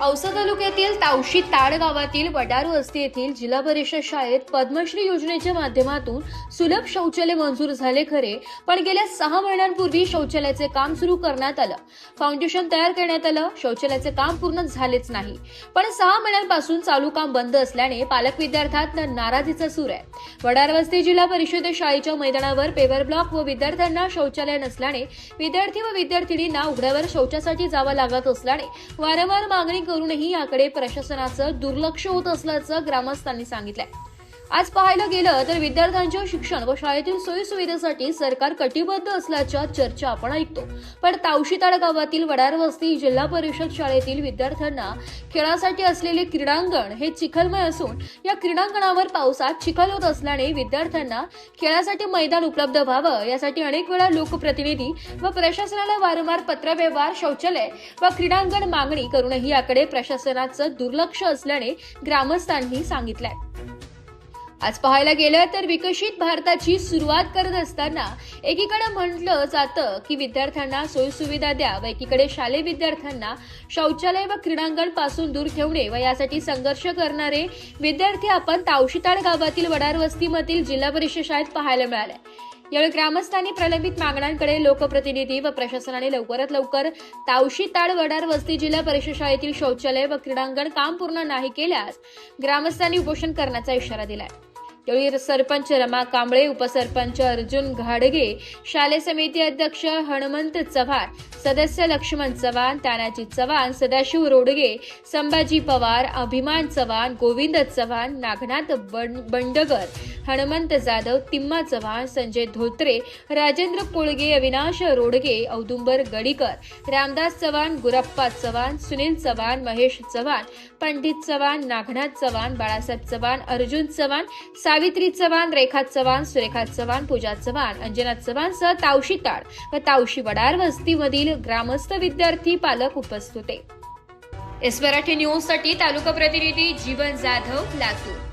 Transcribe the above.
औसा तालुक्यातील तावशी ताड गावातील वडार वस्ती येथील जिल्हा परिषद शाळेत पद्मश्री योजनेच्या माध्यमातून सुलभ शौचालय मंजूर झाले खरे, पण गेल्या 6 महिन्यांपूर्वी शौचालयाचे काम सुरू करण्यात आलं. फाउंडेशन तयार करण्यात आलं. शौचालयाचे काम पूर्ण झालेच नाही. पण 6 महिन्यांपासून चालू काम बंद असल्याने पालक विद्यार्थ्यांत नाराजीचा सूर आहे. वडार वस्ती जिल्हा परिषद शाळेच्या मैदानावर पेवर ब्लॉक व विद्यार्थ्यांना शौचालय नसल्याने विद्यार्थी व विद्यार्थिनींना उघड्यावर शौचासाठी जावं लागत असल्याने वारंवार मागणी करूनही याकडे प्रशासनाचं दुर्लक्ष होत असल्याचं ग्रामस्थांनी सांगितलंय. आज पाहायला गेलं तर विद्यार्थ्यांच्या शिक्षण व शाळेतील सोयीसुविधेसाठी सरकार कटिबद्ध असल्याच्या चर्चा आपण ऐकतो. पण तावशीताड गावातील वडार वस्ती जिल्हा परिषद शाळेतील विद्यार्थ्यांना खेळासाठी असलेले क्रीडांगण हे चिखलमय असून या क्रीडांगणावर पावसात चिखल होत असल्याने विद्यार्थ्यांना खेळासाठी मैदान उपलब्ध व्हावं यासाठी अनेक वेळा लोकप्रतिनिधी व प्रशासनाला वारंवार पत्रव्यवहार, शौचालय व क्रीडांगण मागणी करूनही याकडे प्रशासनाचं दुर्लक्ष असल्याने ग्रामस्थांनी सांगितलंय. आज पाहायला गेलं तर विकसित भारताची सुरुवात करत असताना एकीकडे म्हटलं जातं की विद्यार्थ्यांना सोयीसुविधा द्या व एकीकडे शालेय विद्यार्थ्यांना शौचालय व क्रीडांगण पासून दूर ठेवणे व यासाठी संघर्ष करणारे विद्यार्थी आपण तावशीताड गावातील वडार वस्तीमधील जिल्हा परिषद शाळेत पाहायला मिळाले. यावेळी ग्रामस्थांनी प्रलंबित मागण्यांकडे लोकप्रतिनिधी व प्रशासनाने लवकरात लवकर तावशीताड वडार वस्ती जिल्हा परिषद शाळेतील शौचालय व क्रीडांगण काम पूर्ण नाही केल्यास ग्रामस्थांनी उपोषण करण्याचा इशारा दिलाय. यावेळी सरपंच रमा कांबळे, उपसरपंच अर्जुन घाडगे, शालेय समिती अध्यक्ष हनुमंत चव्हाण, सदस्य लक्ष्मण चव्हाण, तानाजी चव्हाण, सदाशिव रोडगे, संभाजी पवार, अभिमान चव्हाण, गोविंद चव्हाण, नागनाथ बंडगर, हनुमंत जाधव, तिम्मा चव्हाण, संजय धोत्रे, राजेंद्र कोळगे, अविनाश रोडगे, औदुंबर गडीकर, रामदास चव्हाण, गुरप्पा चव्हाण, सुनील चव्हाण, महेश चव्हाण, पंडित चव्हाण, नागनाथ चव्हाण, बाळासाहेब चव्हाण, अर्जुन चव्हाण, सावित्री चव्हाण, रेखा चव्हाण, सुरेखा चव्हाण, पूजा चव्हाण, अंजना चव्हाण सह तावशीताड व तावशी वडार वस्तीमधील ग्रामस्थ, विद्यार्थी, पालक उपस्थित होते. एस मराठी न्यूज साठी तालुका प्रतिनिधी जीवन जाधव, लातूर.